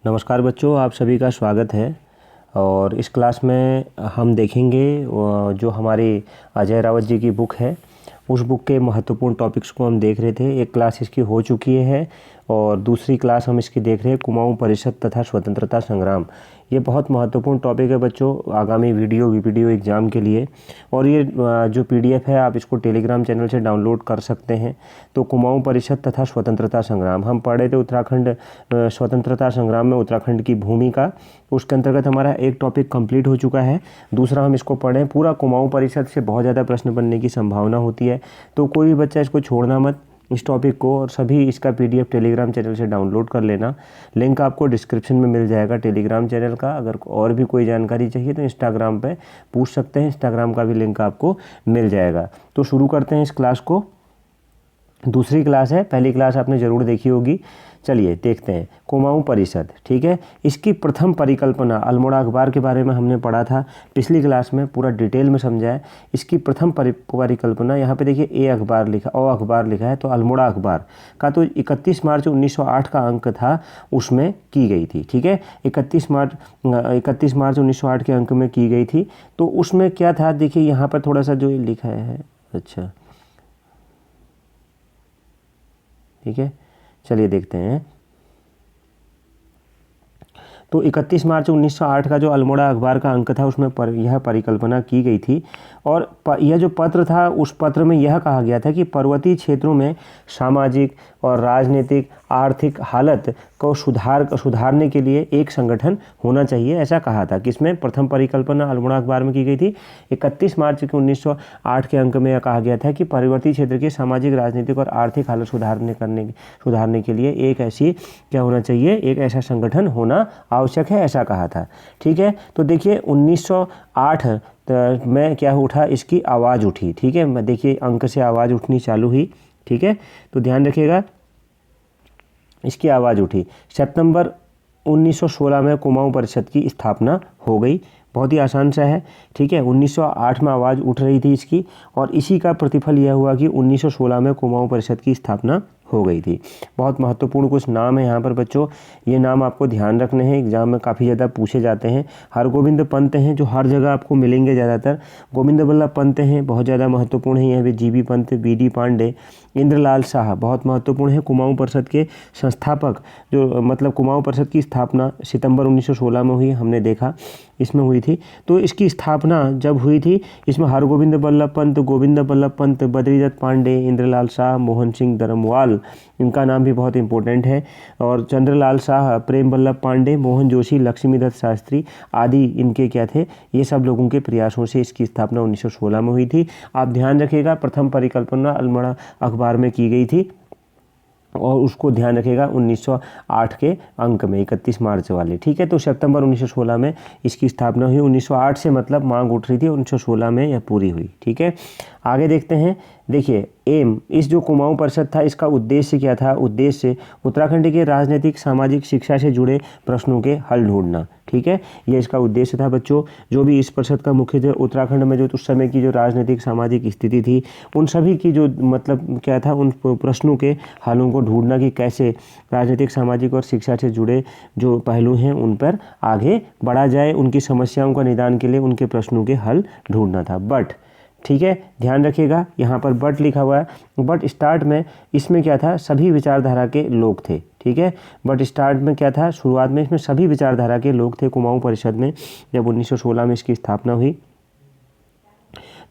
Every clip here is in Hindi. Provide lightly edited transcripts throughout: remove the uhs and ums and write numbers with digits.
नमस्कार बच्चों, आप सभी का स्वागत है। और इस क्लास में हम देखेंगे जो हमारी अजय रावत जी की बुक है, उस बुक के महत्वपूर्ण टॉपिक्स को हम देख रहे थे। एक क्लास इसकी हो चुकी है और दूसरी क्लास हम इसकी देख रहे हैं, कुमाऊं परिषद तथा स्वतंत्रता संग्राम। ये बहुत महत्वपूर्ण टॉपिक है बच्चों आगामी वीडियो एग्ज़ाम के लिए। और ये जो पीडीएफ है आप इसको टेलीग्राम चैनल से डाउनलोड कर सकते हैं। तो कुमाऊं परिषद तथा स्वतंत्रता संग्राम हम पढ़े थे, उत्तराखंड स्वतंत्रता संग्राम में उत्तराखंड की भूमिका। उसके अंतर्गत हमारा एक टॉपिक कंप्लीट हो चुका है, दूसरा हम इसको पढ़ें। पूरा कुमाऊं परिषद से बहुत ज़्यादा प्रश्न बनने की संभावना होती है, तो कोई भी बच्चा इसको छोड़ना मत, इस टॉपिक को। और सभी इसका पीडीएफ टेलीग्राम चैनल से डाउनलोड कर लेना। लिंक आपको डिस्क्रिप्शन में मिल जाएगा टेलीग्राम चैनल का। अगर और भी कोई जानकारी चाहिए तो इंस्टाग्राम पे पूछ सकते हैं, इंस्टाग्राम का भी लिंक आपको मिल जाएगा। तो शुरू करते हैं इस क्लास को। दूसरी क्लास है, पहली क्लास आपने ज़रूर देखी होगी। चलिए देखते हैं कुमाऊं परिषद। ठीक है, इसकी प्रथम परिकल्पना अल्मोड़ा अखबार के बारे में हमने पढ़ा था पिछली क्लास में, पूरा डिटेल में समझा है। इसकी प्रथम परिकल्पना यहाँ पे देखिए अ अखबार लिखा है, तो अल्मोड़ा अखबार का तो 31 मार्च 1908 का अंक था, उसमें की गई थी। ठीक है, 31 मार्च 1908 के अंक में की गई थी। तो उसमें क्या था देखिए, यहाँ पर थोड़ा सा जो लिखा है, अच्छा ठीक है, चलिए देखते हैं। तो 31 मार्च 1908 का जो अल्मोड़ा अखबार का अंक था, उसमें यह परिकल्पना की गई थी। और यह जो पत्र था, उस पत्र में यह कहा गया था कि पर्वतीय क्षेत्रों में सामाजिक और राजनीतिक आर्थिक हालत को सुधारने के लिए एक संगठन होना चाहिए, ऐसा कहा था। किसमें प्रथम परिकल्पना अल्मोड़ा अखबार में की गई थी। 31 मार्च 1908 के अंक में यह कहा गया था कि पर्वतीय क्षेत्र की सामाजिक राजनीतिक और आर्थिक हालत सुधारने के लिए एक ऐसी क्या होना चाहिए, एक ऐसा संगठन होना आवश्यक है, ऐसा कहा था। ठीक है, तो देखिए 1908 में क्या उठा, इसकी आवाज़ उठी। ठीक है, मैं देखिए अंक से आवाज़ उठनी चालू हुई। ठीक है, तो ध्यान रखिएगा, इसकी आवाज़ उठी। सितंबर 1916 में कुमाऊं परिषद की स्थापना हो गई। बहुत ही आसान सा है। ठीक है, 1908 में आवाज़ उठ रही थी इसकी, और इसी का प्रतिफल यह हुआ कि 1916 में कुमाऊं परिषद की स्थापना हो गई थी। बहुत महत्वपूर्ण कुछ नाम है यहाँ पर बच्चों, ये नाम आपको ध्यान रखने हैं, एग्जाम में काफ़ी ज़्यादा पूछे जाते हैं। हरगोविंद पंत हैं, जो हर जगह आपको मिलेंगे ज़्यादातर। गोविंद बल्लभ पंत हैं, बहुत ज़्यादा महत्वपूर्ण है। यहाँ पे जीबी पंत, बीडी पांडे, इंद्रलाल शाह बहुत महत्वपूर्ण है। कुमाऊं परिषद के संस्थापक, जो मतलब कुमाऊं परिषद की स्थापना सितंबर 1916 में हुई, हमने देखा इसमें हुई थी। तो इसकी स्थापना जब हुई थी, इसमें हरगोविंद बल्लभ पंत, गोविंद बल्लभ पंत, बद्रीदत्त पांडे, इंद्रलाल शाह, मोहन सिंह दरमवाल, इनका नाम भी बहुत इंपॉर्टेंट है। और चंद्रलाल शाह, प्रेम बल्लभ पांडे, मोहन जोशी, लक्ष्मीदत्त शास्त्री आदि इनके क्या थे, ये सब लोगों के प्रयासों से इसकी स्थापना 1916 में हुई थी। आप ध्यान रखिएगा, प्रथम परिकल्पना अल्मोड़ा अखबार में की गई थी, और उसको ध्यान रखिएगा 1908 के अंक में 31 मार्च वाले। ठीक है, तो सितंबर 1916 में इसकी स्थापना हुई। 1908 से मतलब मांग उठ रही थी, 1916 में यह पूरी हुई। ठीक है, आगे देखते हैं। देखिए एम, इस जो कुमाऊं परिषद था, इसका उद्देश्य क्या था। उद्देश्य उत्तराखंड के राजनीतिक सामाजिक शिक्षा से जुड़े प्रश्नों के हल ढूंढना। ठीक है, ये इसका उद्देश्य था बच्चों। जो भी इस परिषद का मुख्य थे, उत्तराखंड में जो उस समय की जो राजनीतिक सामाजिक स्थिति थी, उन सभी की जो मतलब क्या था, उन प्रश्नों के हलों को ढूंढना कि कैसे राजनीतिक सामाजिक और शिक्षा से जुड़े जो पहलू हैं उन पर आगे बढ़ा जाए, उनकी समस्याओं का निदान के लिए उनके प्रश्नों के हल ढूंढना था। बट ठीक है, ध्यान रखिएगा, यहाँ पर बट लिखा हुआ है। बट स्टार्ट में इसमें क्या था, सभी विचारधारा के लोग थे। ठीक है, बट स्टार्ट में क्या था, शुरुआत में इसमें सभी विचारधारा के लोग थे। कुमाऊं परिषद में जब 1916 में इसकी स्थापना हुई,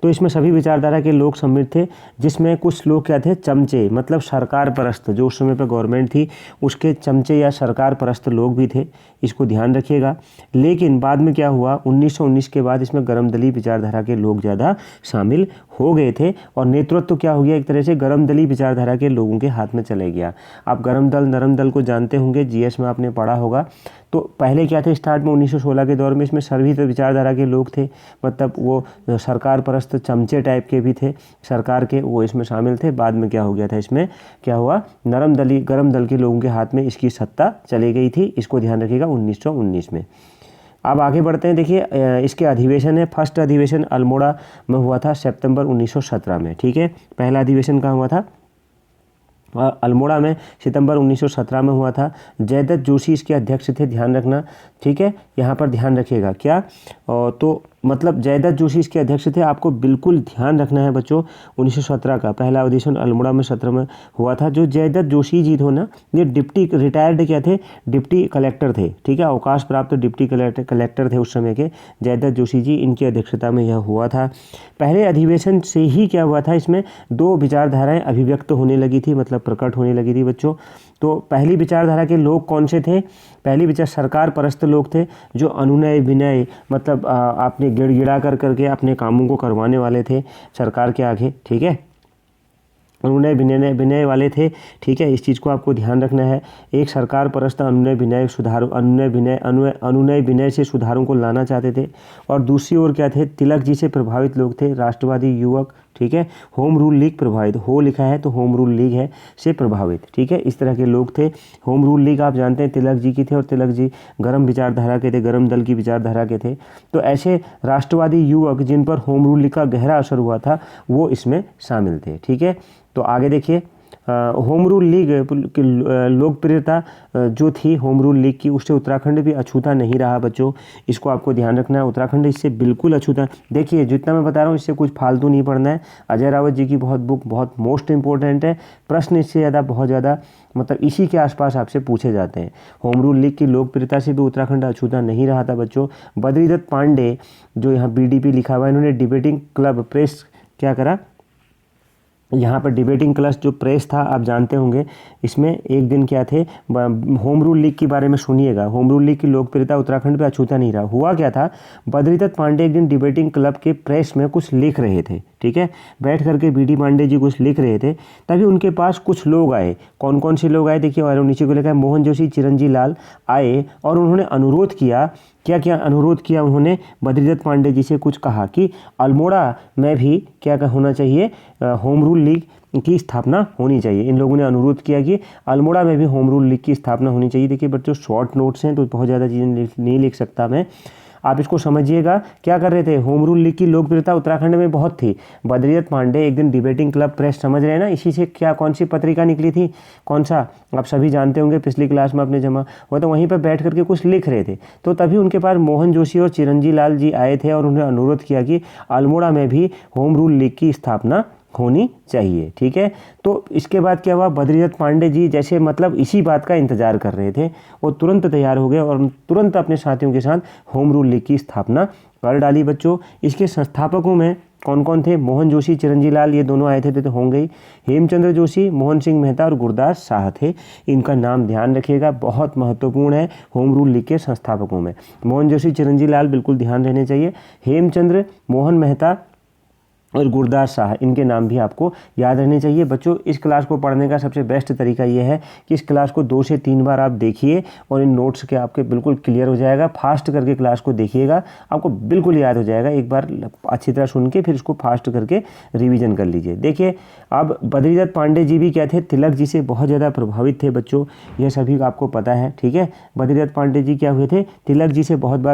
तो इसमें सभी विचारधारा के लोग सम्मिलित थे, जिसमें कुछ लोग क्या थे, चमचे, मतलब सरकार परस्त, जो उस समय पर गवर्नमेंट थी उसके चमचे या सरकार परस्त लोग भी थे। इसको ध्यान रखिएगा। लेकिन बाद में क्या हुआ, 1919 के बाद इसमें गरमदली विचारधारा के लोग ज़्यादा शामिल हो गए थे, और नेतृत्व क्या हो गया, एक तरह से गरमदली विचारधारा के लोगों के हाथ में चले गया। आप गरम दल नरम दल को जानते होंगे, जीएस में आपने पढ़ा होगा। तो पहले क्या थे, स्टार्ट में 1916 के दौर में इसमें सभी विचारधारा के लोग थे, मतलब वो सरकार परस्त चमचे टाइप के भी थे सरकार के, वो इसमें शामिल थे। बाद में क्या हो गया था, इसमें क्या हुआ, गरम दल के लोगों के हाथ में इसकी सत्ता चली गई थी। इसको ध्यान रखिएगा 1919 में। अब आगे बढ़ते हैं। देखिए इसके अधिवेशन है, फर्स्ट अधिवेशन अल्मोड़ा में हुआ था सितंबर 1917 में। ठीक है, पहला अधिवेशन कहाँ हुआ था, अल्मोड़ा में सितंबर 1917 में हुआ था। जयदत्त जोशी इसके अध्यक्ष थे, ध्यान रखना, ठीक है, यहाँ पर ध्यान रखिएगा क्या। तो मतलब जयदत्त जोशी इसके अध्यक्ष थे, आपको बिल्कुल ध्यान रखना है बच्चों। 1917 का पहला अधिवेशन अल्मोड़ा में 17 में हुआ था। जो जयदत्त जोशी जी थे ना, ये डिप्टी रिटायर्ड क्या थे, डिप्टी कलेक्टर थे, ठीक है, अवकाश प्राप्त डिप्टी कलेक्टर थे उस समय के जयदत्त जोशी जी, इनकी अध्यक्षता में यह हुआ था। पहले अधिवेशन से ही क्या हुआ था, इसमें दो विचारधाराएं अभिव्यक्त होने लगी थी, मतलब प्रकट होने लगी थी बच्चों। तो पहली विचारधारा के लोग कौन से थे, पहली विचार सरकार परस्त लोग थे, जो अनुनय विनय मतलब आपने गिड़गिड़ा कर करके अपने कामों को करवाने वाले थे सरकार के आगे, ठीक है, अनुनय विनय वाले थे, ठीक है, इस चीज़ को आपको ध्यान रखना है। एक सरकार परस्त अनुनय विनय से सुधारों को लाना चाहते थे। और दूसरी ओर क्या थे, तिलक जी से प्रभावित लोग थे, राष्ट्रवादी युवक, ठीक है, होम रूल लीग प्रभावित, हो लिखा है तो होम रूल लीग है, से प्रभावित, ठीक है, इस तरह के लोग थे। होम रूल लीग आप जानते हैं तिलक जी की थे, और तिलक जी गरम विचारधारा के थे, गरम दल की विचारधारा के थे। तो ऐसे राष्ट्रवादी युवक जिन पर होम रूल लीग का गहरा असर हुआ था, वो इसमें शामिल थे, ठीक है। तो आगे देखिए, होम रूल लीग की लोकप्रियता जो थी होम रूल लीग की, उससे उत्तराखंड भी अछूता नहीं रहा बच्चों, इसको आपको ध्यान रखना है। उत्तराखंड इससे बिल्कुल अछूता, देखिए जितना मैं बता रहा हूँ इससे कुछ फालतू नहीं पढ़ना है। अजय रावत जी की बुक बहुत मोस्ट इंपॉर्टेंट है, प्रश्न इससे ज़्यादा बहुत ज़्यादा मतलब इसी के आसपास आपसे पूछे जाते हैं। होम रूल लीग की लोकप्रियता से भी उत्तराखंड अछूता नहीं रहा था बच्चों। बद्रीदत्त पांडे, जो यहाँ BDP लिखा हुआ है, इन्होंने डिबेटिंग क्लब प्रेस क्या करा, यहाँ पर डिबेटिंग क्लस जो प्रेस था आप जानते होंगे, इसमें एक दिन क्या थे, होम रूल लीग के बारे में सुनिएगा। होम रूल लीग की लोकप्रियता उत्तराखंड पे अछूता नहीं रहा। हुआ क्या था, बद्रीदत्त पांडे एक दिन डिबेटिंग क्लब के प्रेस में कुछ लिख रहे थे, ठीक है, बैठ करके BD पांडे जी कुछ लिख रहे थे, तभी उनके पास कुछ लोग आए। कौन कौन से लोग आए देखिए, और नीचे को लिखा है मोहन जोशी चिरंजी लाल आए, और उन्होंने अनुरोध किया, क्या क्या अनुरोध किया उन्होंने, बद्रीदत्त पांडे जी से कुछ कहा कि अल्मोड़ा में भी क्या होना चाहिए, होम रूल लीग की स्थापना होनी चाहिए। इन लोगों ने अनुरोध किया कि अल्मोड़ा में भी होम रूल लीग की स्थापना होनी चाहिए। देखिए बच्चों शॉर्ट नोट्स हैं तो बहुत ज़्यादा चीज़ें नहीं लिख सकता मैं, आप इसको समझिएगा। क्या कर रहे थे, होम रूल लीग की लोकप्रियता उत्तराखंड में बहुत थी। बद्रीदत्त पांडे एक दिन डिबेटिंग क्लब प्रेस, समझ रहे हैं ना, इसी से क्या कौन सी पत्रिका निकली थी, कौन सा, आप सभी जानते होंगे, पिछली क्लास में आपने जमा हुआ, तो वहीं पर बैठ करके कुछ लिख रहे थे। तो तभी उनके पास मोहन जोशी और चिरंजी लाल जी आए थे और उन्होंने अनुरोध किया कि अल्मोड़ा में भी होम रूल लीग की स्थापना होनी चाहिए, ठीक है। तो इसके बाद क्या हुआ, बद्रीदत्त पांडे जी जैसे मतलब इसी बात का इंतजार कर रहे थे, वो तुरंत तैयार हो गए और तुरंत अपने साथियों के साथ होम रूल लीग की स्थापना कर डाली बच्चों। इसके संस्थापकों में कौन कौन थे, मोहन जोशी चिरंजी लाल, ये दोनों आए थे तो होंगे ही। हेमचंद्र जोशी, मोहन सिंह मेहता और गुरदास शाह थे, इनका नाम ध्यान रखिएगा, बहुत महत्वपूर्ण है होम रूल लीग के संस्थापकों में। मोहन जोशी चिरंजी लाल बिल्कुल ध्यान रहने चाहिए, हेमचंद्र, मोहन मेहता और गुरदास शाह, इनके नाम भी आपको याद रहने चाहिए बच्चों। इस क्लास को पढ़ने का सबसे बेस्ट तरीका ये है कि इस क्लास को 2 से 3 बार आप देखिए और इन नोट्स के आपके बिल्कुल क्लियर हो जाएगा। फास्ट करके क्लास को देखिएगा, आपको बिल्कुल याद हो जाएगा। एक बार अच्छी तरह सुन के फिर इसको फास्ट करके रिवीजन कर लीजिए। देखिए अब बद्रीदत्त पांडे जी भी क्या थे, तिलक जी से बहुत ज़्यादा प्रभावित थे बच्चों, यह सभी आपको पता है, ठीक है। बद्रीदत्त पांडे जी क्या हुए थे, तिलक जी से बहुत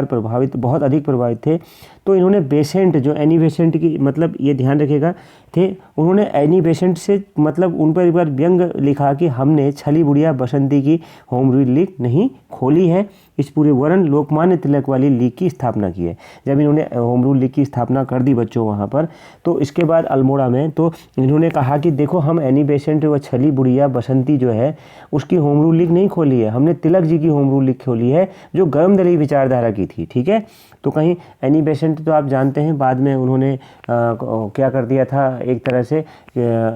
अधिक प्रभावित थे। तो इन्होंने बेसेंट, जो एनी बेसेंट की मतलब ये ध्यान रखिएगा थे, उन्होंने एनी बेसेंट से मतलब उन पर एक बार व्यंग लिखा कि हमने छली बुढ़िया बसंती की होम रूल लीग नहीं खोली है, इस पूरे वर्ण लोकमान्य तिलक वाली लीग की स्थापना की है। जब इन्होंने होम रूल लीग की स्थापना कर दी बच्चों वहाँ पर, तो इसके बाद अल्मोड़ा में तो इन्होंने कहा कि देखो हम एनी बेसेंट व छली बुढ़िया बसंती जो है उसकी होम रूल लीग नहीं खोली है, हमने तिलक जी की होम रूल लीग खोली है जो गर्मदली विचारधारा की थी, ठीक है। तो कहीं एनी बेसेंट तो आप जानते हैं बाद में उन्होंने क्या कर दिया था, एक तरह से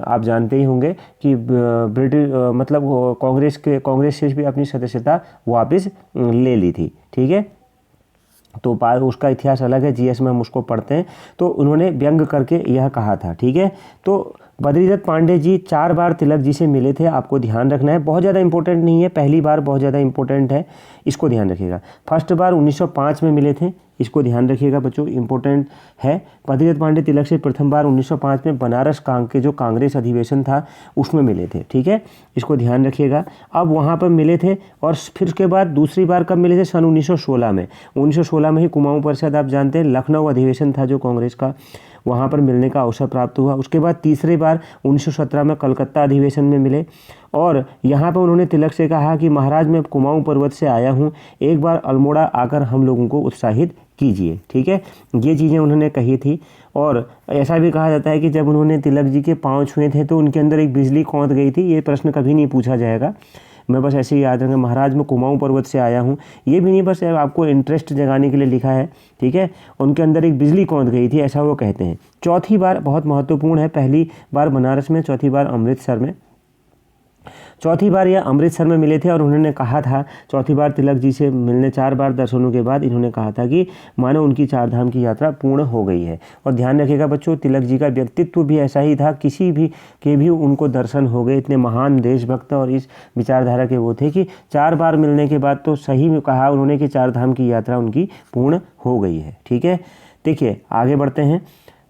आप जानते ही होंगे कि ब्रिटिश मतलब कांग्रेस से भी अपनी सदस्यता वापस ले ली थी, ठीक है। तो उसका इतिहास अलग है, GS में हम उसको पढ़ते हैं। तो उन्होंने व्यंग करके यह कहा था, ठीक है। तो बद्रीदत्त पांडे जी 4 बार तिलक जी से मिले थे, आपको ध्यान रखना है, बहुत ज़्यादा इंपॉर्टेंट नहीं है, पहली बार बहुत ज़्यादा इंपॉर्टेंट है, इसको ध्यान रखिएगा। फर्स्ट बार 1905 में मिले थे, इसको ध्यान रखिएगा बच्चों, इंपॉर्टेंट है। बद्रीदत्त पांडे तिलक से प्रथम बार 1905 में बनारस के जो कांग्रेस अधिवेशन था उसमें मिले थे, ठीक है, इसको ध्यान रखिएगा। अब वहाँ पर मिले थे और फिर उसके बाद दूसरी बार कब मिले थे, सन 1916 में। 1916 में ही कुमाऊं परिषद आप जानते हैं, लखनऊ अधिवेशन था जो कांग्रेस का, वहाँ पर मिलने का अवसर प्राप्त हुआ। उसके बाद तीसरी बार 1917 में कलकत्ता अधिवेशन में मिले और यहाँ पर उन्होंने तिलक से कहा कि महाराज मैं कुमाऊं पर्वत से आया हूँ, एक बार अल्मोड़ा आकर हम लोगों को उत्साहित कीजिए। ठीक है, ये चीज़ें उन्होंने कही थी। और ऐसा भी कहा जाता है कि जब उन्होंने तिलक जी के पाँव छुए थे तो उनके अंदर एक बिजली कौंध गई थी। ये प्रश्न कभी नहीं पूछा जाएगा, मैं बस ऐसे ही याद रखूँगा। महाराज मैं कुमाऊं पर्वत से आया हूँ, ये भी नहीं, बस आपको इंटरेस्ट जगाने के लिए लिखा है। ठीक है, उनके अंदर एक बिजली कौंध गई थी, ऐसा वो कहते हैं। चौथी बार बहुत महत्वपूर्ण है, पहली बार बनारस में, चौथी बार अमृतसर में। चौथी बार यह अमृतसर में मिले थे और उन्होंने कहा था, चौथी बार तिलक जी से मिलने 4 बार दर्शनों के बाद इन्होंने कहा था कि मानो उनकी 4 धाम की यात्रा पूर्ण हो गई है। और ध्यान रखिएगा बच्चों, तिलक जी का व्यक्तित्व भी ऐसा ही था, किसी भी के भी उनको दर्शन हो गए। इतने महान देशभक्त और इस विचारधारा के वो थे कि 4 बार मिलने के बाद तो सही में कहा उन्होंने कि 4 धाम की यात्रा उनकी पूर्ण हो गई है। ठीक है, देखिए आगे बढ़ते हैं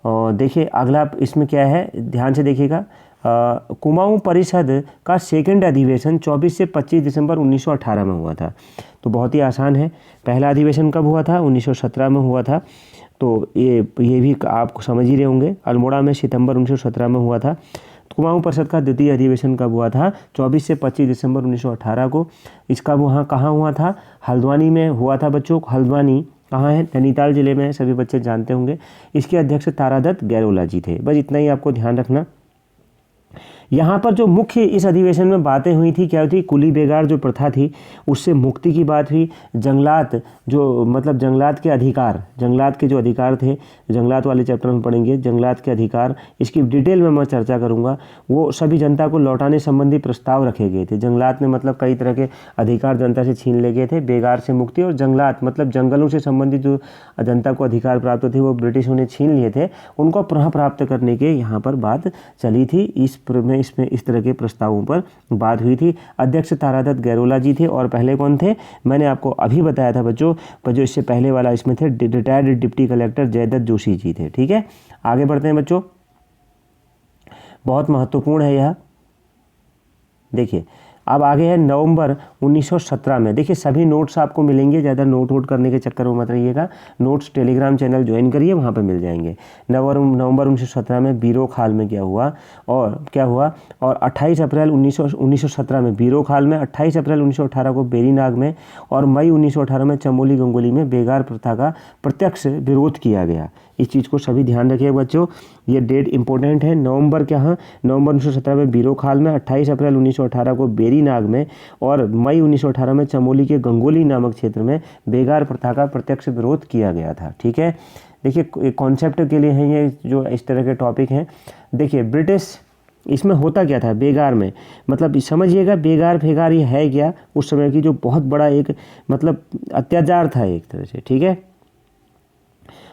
और देखिए अगला इसमें क्या है, ध्यान से देखिएगा। कुमाऊं परिषद का सेकंड अधिवेशन 24 से 25 दिसंबर 1918 में हुआ था। तो बहुत ही आसान है, पहला अधिवेशन कब हुआ था, 1917 में हुआ था। तो ये भी आप समझ ही रहे होंगे, अल्मोड़ा में सितंबर 1917 में हुआ था। कुमाऊं परिषद का द्वितीय अधिवेशन कब हुआ था, 24 से 25 दिसंबर 1918 को। इसका वहाँ कहाँ हुआ था, हल्द्वानी में हुआ था बच्चों। हल्द्वानी कहाँ है, नैनीताल जिले में है, सभी बच्चे जानते होंगे। इसके अध्यक्ष तारादत्त गैरोला जी थे। बस इतना ही आपको ध्यान रखना। यहाँ पर जो मुख्य इस अधिवेशन में बातें हुई थी, क्या थी, कुली बेगार जो प्रथा थी उससे मुक्ति की बात हुई। जंगलात जो मतलब जंगलात के अधिकार, जंगलात के जो अधिकार थे, जंगलात वाले चैप्टर में पढ़ेंगे जंगलात के अधिकार, इसकी डिटेल में मैं चर्चा करूँगा। वो सभी जनता को लौटाने संबंधी प्रस्ताव रखे गए थे। जंगलात में मतलब कई तरह के अधिकार जनता से छीन ले गए थे, बेगार से मुक्ति, और जंगलात मतलब जंगलों से संबंधित जो जनता को अधिकार प्राप्त थे वो ब्रिटिशों ने छीन लिए थे, उनको पुनः प्राप्त करने के यहाँ पर बात चली थी। इसमें इस तरह के प्रस्तावों पर बात हुई थी। अध्यक्ष तारादत्त गैरोला जी थे और पहले कौन थे, मैंने आपको अभी बताया था बच्चों, पर जो इससे पहले वाला इसमें थे retired deputy collector Jaidatt Joshi ji थे। ठीक है, आगे बढ़ते हैं बच्चों, बहुत महत्वपूर्ण है यह। देखिए अब आगे है नवंबर 1917 में। देखिए सभी नोट्स आपको मिलेंगे, ज़्यादा नोट वोट करने के चक्कर में मत रहिएगा। नोट्स टेलीग्राम चैनल ज्वाइन करिए, वहाँ पे मिल जाएंगे। नवंबर 1917 में बीरो खाल में क्या हुआ, और 28 अप्रैल 1917 में बीरो खाल में, 28 अप्रैल 1918 को बेरीनाग में, और मई 1918 में चमोली गंगोली में बेगार प्रथा का प्रत्यक्ष विरोध किया गया। इस चीज़ को सभी ध्यान रखिए बच्चों, ये डेट इंपॉर्टेंट है। नवंबर नवंबर 1917 में बीरो खाल में, 28 अप्रैल 1918 को बेरीनाग में, और मई 1918 में चमोली के गंगोली नामक क्षेत्र में बेगार प्रथा का प्रत्यक्ष विरोध किया गया था। ठीक है, देखिए कॉन्सेप्ट के लिए हैं ये जो इस तरह के टॉपिक हैं। देखिए ब्रिटिश इसमें होता क्या था बेगार में, मतलब समझिएगा बेगार फेगार ये है क्या, उस समय की जो बहुत बड़ा एक मतलब अत्याचार था एक तरह से। ठीक है,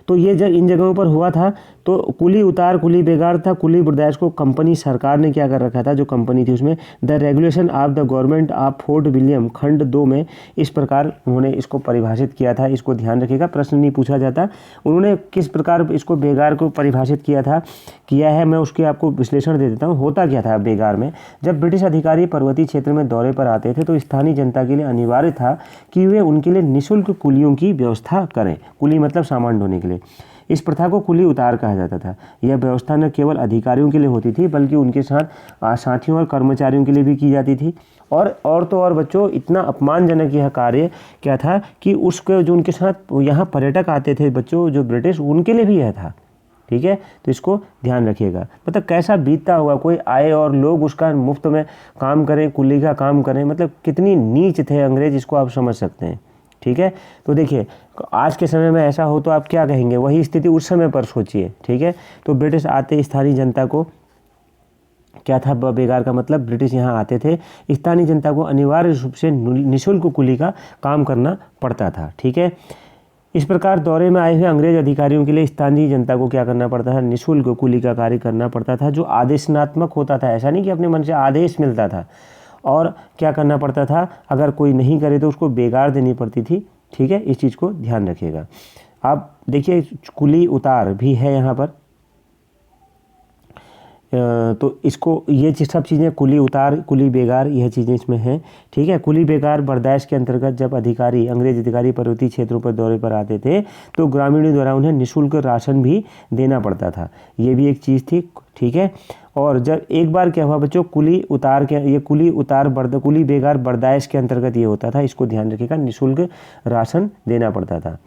तो ये जब इन जगहों पर हुआ था तो कुली उतार कुली बेगार था। कुली ब्रदर्स को कंपनी सरकार ने क्या कर रखा था, जो कंपनी थी उसमें the regulation of the government of fort William खंड 2 में इस प्रकार उन्होंने इसको परिभाषित किया था। इसको ध्यान रखिएगा, प्रश्न नहीं पूछा जाता। उन्होंने किस प्रकार इसको बेगार को परिभाषित किया है, मैं उसके आपको विश्लेषण दे देता हूँ। होता क्या था बेगार में, जब ब्रिटिश अधिकारी पर्वतीय क्षेत्र में दौरे पर आते थे तो स्थानीय जनता के लिए अनिवार्य था कि वे उनके लिए निःशुल्क कुलियों की व्यवस्था करें। कुली मतलब सामान ढोने के लिए। इस प्रथा को कुली उतार कहा जाता था। यह व्यवस्था न केवल अधिकारियों के लिए होती थी बल्कि उनके साथ साथियों और कर्मचारियों के लिए भी की जाती थी। और तो और बच्चों इतना अपमानजनक यह कार्य क्या था कि उसके जो उनके साथ यहाँ पर्यटक आते थे बच्चों, जो ब्रिटिश, उनके लिए भी यह था। ठीक है, तो इसको ध्यान रखिएगा। मतलब कैसा बीतता होगा, कोई आए और लोग उसका मुफ्त में काम करें, कुली का काम करें, मतलब कितनी नीच थे अंग्रेज, इसको आप समझ सकते हैं। ठीक है, तो देखिए आज के समय में ऐसा हो तो आप क्या कहेंगे, वही स्थिति उस समय पर सोचिए। ठीक है, तो ब्रिटिश आते स्थानीय जनता को क्या था, बेगार का मतलब ब्रिटिश यहाँ आते थे, स्थानीय जनता को अनिवार्य रूप से निःशुल्क कुली का काम करना पड़ता था। ठीक है, इस प्रकार दौरे में आए हुए अंग्रेज अधिकारियों के लिए स्थानीय जनता को क्या करना पड़ता था, निःशुल्क कुली का कार्य करना पड़ता था, जो आदेशनात्मक होता था। ऐसा नहीं कि अपने मन से आदेश मिलता था। और क्या करना पड़ता था, अगर कोई नहीं करे तो उसको बेगार देनी पड़ती थी। ठीक है, इस चीज़ को ध्यान रखिएगा। आप देखिए कुली उतार भी है यहाँ पर। तो इसको ये सब चीज़ें कुली उतार, कुली बेगार, यह चीज़ें इसमें हैं, ठीक है। कुली बेगार बर्दाश्त के अंतर्गत जब अंग्रेज अधिकारी पर्वतीय क्षेत्रों पर दौरे पर आते थे तो ग्रामीणों द्वारा उन्हें निःशुल्क राशन भी देना पड़ता था, ये भी एक चीज़ थी, ठीक है। और जब एक बार क्या हुआ बच्चों, कुली बेगार बर्दाश्त के अंतर्गत ये होता था, इसको ध्यान रखिएगा, निःशुल्क राशन देना पड़ता था।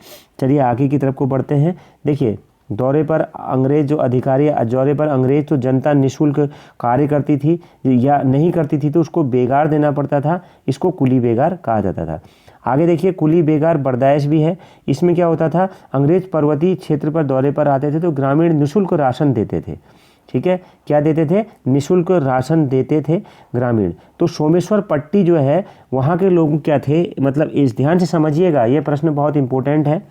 चलिए आगे की तरफ को बढ़ते हैं। देखिए, दौरे पर अंग्रेज तो जनता निःशुल्क कार्य करती थी या नहीं करती थी तो उसको बेगार देना पड़ता था, इसको कुली बेगार कहा जाता था। आगे देखिए, कुली बेगार बर्दाश्त भी है। इसमें क्या होता था, अंग्रेज पर्वतीय क्षेत्र पर दौरे पर आते थे तो ग्रामीण निःशुल्क राशन देते थे, ठीक है। क्या देते थे, निःशुल्क राशन देते थे ग्रामीण। तो सोमेश्वर पट्टी जो है वहाँ के लोग क्या थे, मतलब इस ध्यान से समझिएगा, ये प्रश्न बहुत इंपॉर्टेंट है।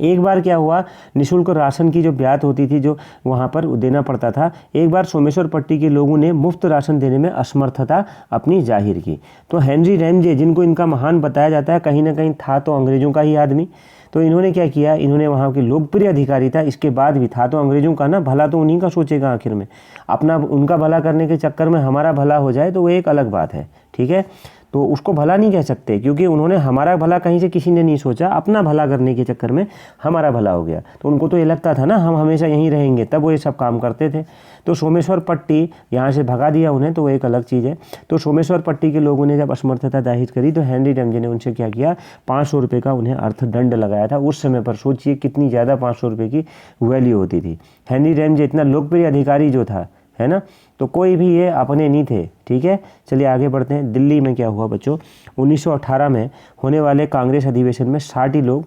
एक बार क्या हुआ, निःशुल्क राशन की जो ब्यात होती थी जो वहाँ पर देना पड़ता था, एक बार सोमेश्वर पट्टी के लोगों ने मुफ्त राशन देने में असमर्थता अपनी जाहिर की। तो हेनरी रैमजे, जिनको इनका महान बताया जाता है, कहीं ना कहीं था तो अंग्रेजों का ही आदमी, तो इन्होंने क्या किया, इन्होंने वहाँ के लोकप्रिय अधिकारी था, इसके बाद भी था तो अंग्रेजों का ना, भला तो उन्हीं का सोचेगा आखिर में, अपना उनका भला करने के चक्कर में हमारा भला हो जाए तो वो एक अलग बात है, ठीक है। तो उसको भला नहीं कह सकते क्योंकि उन्होंने हमारा भला कहीं से किसी ने नहीं सोचा, अपना भला करने के चक्कर में हमारा भला हो गया। तो उनको तो ये लगता था ना हम हमेशा यहीं रहेंगे, तब वो ये सब काम करते थे। तो सोमेश्वर पट्टी यहाँ से भगा दिया उन्हें, तो वो एक अलग चीज़ है। तो सोमेश्वर पट्टी के लोगों ने जब असमर्थता जाहिर करी तो हेनरी रैमजे ने उनसे क्या किया, 500 रुपये का उन्हें अर्थदंड लगाया था। उस समय पर सोचिए कितनी ज़्यादा 500 रुपये की वैल्यू होती थी। हेनरी रैमजे इतना लोकप्रिय अधिकारी जो था, है ना, तो कोई भी ये अपने नहीं थे, ठीक है। चलिए आगे बढ़ते हैं। दिल्ली में क्या हुआ बच्चों, 1918 में होने वाले कांग्रेस अधिवेशन में 60 ही लोग,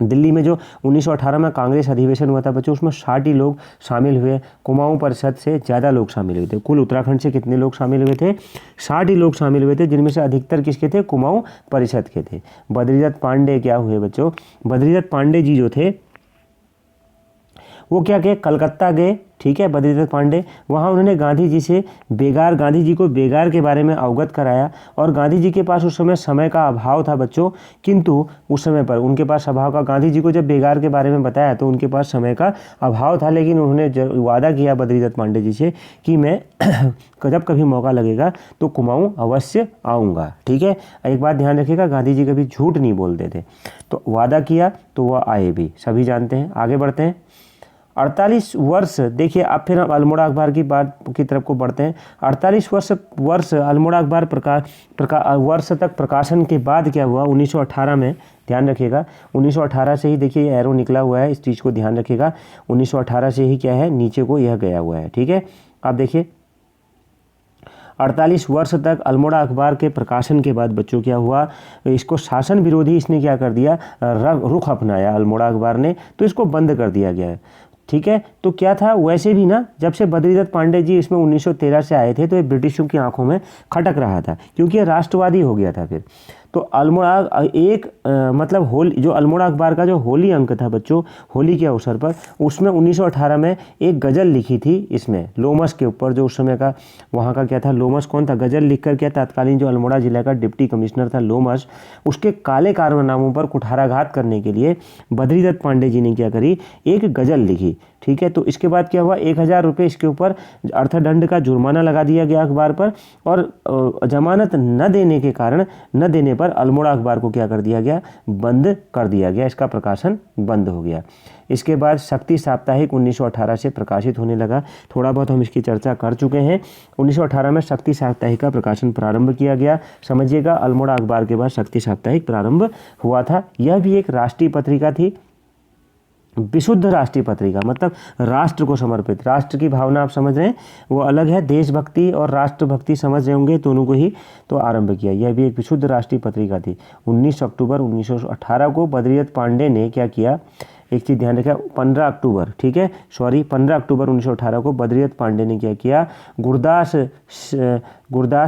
दिल्ली में जो 1918 में कांग्रेस अधिवेशन हुआ था बच्चों, उसमें 60 ही लोग शामिल हुए। कुमाऊं परिषद से ज़्यादा लोग शामिल हुए थे। कुल उत्तराखंड से कितने लोग शामिल हुए थे, 60 ही लोग शामिल हुए थे, जिनमें से अधिकतर किसके थे, कुमाऊं परिषद के थे। बद्रीदत्त पांडे क्या हुए बच्चों, बद्रीदत्त पांडे जी जो थे वो क्या गए, कलकत्ता गए, ठीक है। बद्रीदत्त पांडे वहाँ उन्होंने गांधी जी को बेगार के बारे में अवगत कराया। और गांधी जी के पास उस समय का अभाव था बच्चों, किंतु उस समय पर उनके पास अभाव का, गांधी जी को जब बेगार के बारे में बताया तो उनके पास समय का अभाव था, लेकिन उन्होंने वादा किया बद्रीदत्त पांडे जी से कि मैं जब कभी मौका लगेगा तो कुमाऊं अवश्य आऊँगा, ठीक है। एक बात ध्यान रखिएगा, गांधी जी कभी झूठ नहीं बोलते थे, तो वादा किया तो वह आए भी, सभी जानते हैं। आगे बढ़ते हैं। 48 वर्ष, देखिए अब फिर हम अल्मोड़ा अखबार की बात की तरफ को बढ़ते हैं। 48 वर्ष अल्मोड़ा अखबार वर्ष तक प्रकाशन के बाद क्या हुआ, 1918 में, ध्यान रखिएगा 1918 से ही, देखिए एरो निकला हुआ है, इस चीज़ को ध्यान रखिएगा, 1918 से ही क्या है, नीचे को यह गया हुआ है, ठीक है। आप देखिए 48 वर्ष तक अल्मोड़ा अखबार के प्रकाशन के बाद बच्चों क्या हुआ, इसको शासन विरोधी इसने क्या कर दिया, रुख अपनाया अल्मोड़ा अखबार ने, तो इसको बंद कर दिया गया है, ठीक है। तो क्या था, वैसे भी ना जब से बद्रीदत्त पांडे जी इसमें 1913 से आए थे तो ये ब्रिटिशों की आंखों में खटक रहा था, क्योंकि ये राष्ट्रवादी हो गया था फिर। तो अल्मोड़ा मतलब जो अल्मोड़ा अखबार का जो होली अंक था बच्चों, होली के अवसर पर, उसमें 1918 में एक गज़ल लिखी थी इसमें लोमस के ऊपर, जो उस समय का वहाँ का क्या था, लोमस कौन था, गज़ल लिखकर क्या, तत्कालीन जो अल्मोड़ा जिला का डिप्टी कमिश्नर था लोमस, उसके काले कारनामों पर कुठाराघात करने के लिए बद्रीदत्त पांडे जी ने क्या करी, एक गज़ल लिखी, ठीक है। तो इसके बाद क्या हुआ, 1000 रुपये इसके ऊपर अर्थदंड का जुर्माना लगा दिया गया अखबार पर, और जमानत न देने पर अल्मोड़ा अखबार को क्या कर दिया गया, बंद कर दिया गया, इसका प्रकाशन बंद हो गया। इसके बाद शक्ति साप्ताहिक 1918 से प्रकाशित होने लगा, थोड़ा बहुत हम इसकी चर्चा कर चुके हैं। 1918 में शक्ति साप्ताहिक का प्रकाशन प्रारंभ किया गया, समझिएगा अल्मोड़ा अखबार के बाद शक्ति साप्ताहिक प्रारंभ हुआ था। यह भी एक राष्ट्रीय पत्रिका थी, विशुद्ध राष्ट्रीय पत्रिका, मतलब राष्ट्र को समर्पित, राष्ट्र की भावना आप समझ रहे हैं, वो अलग है, देशभक्ति और राष्ट्रभक्ति समझ रहे होंगे, दोनों को ही तो आरंभ किया। यह भी एक विशुद्ध राष्ट्रीय पत्रिका थी। 19 अक्टूबर 1918 को बद्रीदत्त पांडे ने क्या किया, एक चीज़ ध्यान रखिए, 15 अक्टूबर, ठीक है, 15 अक्टूबर 1918 को बद्रीदत्त पांडे ने क्या किया, गुरदास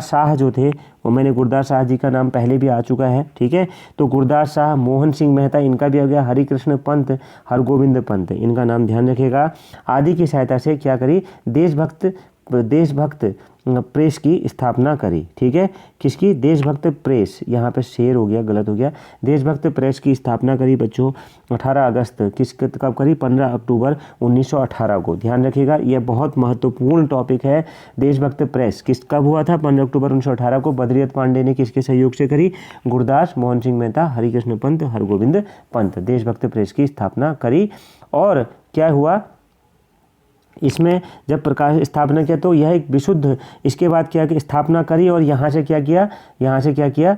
शाह जो थे, वो मैंने गुरदास शाह जी का नाम पहले भी आ चुका है, ठीक है। तो गुरदास शाह, मोहन सिंह मेहता, इनका भी आ गया, हरिकृष्ण पंत, हरगोविंद पंत, इनका नाम ध्यान रखिएगा, आदि की सहायता से क्या करी, देशभक्त देशभक्त प्रेस की स्थापना करी। ठीक है, किसकी? देशभक्त प्रेस, यहाँ पे शेर हो गया, गलत हो गया, देशभक्त प्रेस की स्थापना करी बच्चों 18 अगस्त, कब करी? 15 अक्टूबर 1918 को। ध्यान रखिएगा, यह बहुत महत्वपूर्ण टॉपिक है। देशभक्त प्रेस कब हुआ था? 15 अक्टूबर 1918 को। बद्रीदत्त पांडे ने किसके सहयोग से करी? गुरदास, मोहन सिंह मेहता, हरिकृष्ण पंत, हरगोविंद पंत, देशभक्त प्रेस की स्थापना करी। और क्या हुआ इसमें? जब प्रकाश स्थापना किया तो यह एक विशुद्ध, इसके बाद क्या कि स्थापना करी और यहाँ से क्या किया? यहाँ से क्या किया?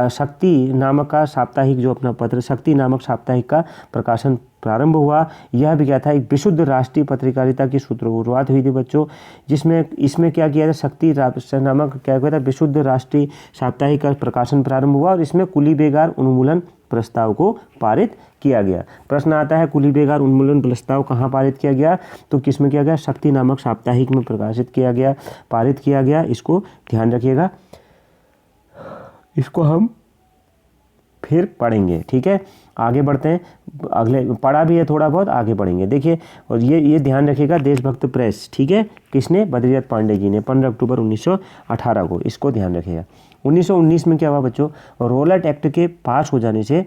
शक्ति नामक का साप्ताहिक, जो अपना पत्र शक्ति नामक साप्ताहिक का प्रकाशन प्रारंभ हुआ। यह भी क्या था? एक विशुद्ध राष्ट्रीय पत्रकारिता की शुरुआत हुई थी बच्चों, जिसमें इसमें क्या किया था? शक्ति नामक क्या हुआ था? विशुद्ध राष्ट्रीय साप्ताहिक का प्रकाशन प्रारंभ हुआ और इसमें कुली बेगार उन्मूलन प्रस्ताव को पारित किया गया। प्रश्न आता है कुली बेगार उन्मूलन प्रस्ताव कहाँ पारित किया गया? तो किस में किया गया? शक्ति नामक साप्ताहिक में प्रकाशित किया गया, पारित किया गया। इसको ध्यान रखिएगा, इसको हम फिर पढ़ेंगे। ठीक है, आगे बढ़ते हैं, अगले पढ़ा भी है थोड़ा बहुत, आगे पढ़ेंगे। देखिए, और ये ध्यान रखिएगा, देशभक्त प्रेस, ठीक है, किसने? बद्रीदत्त पांडे जी ने, 15 अक्टूबर 1918 को, इसको ध्यान रखिएगा। 1919 में क्या हुआ बच्चों? रोलट एक्ट के पास हो जाने से,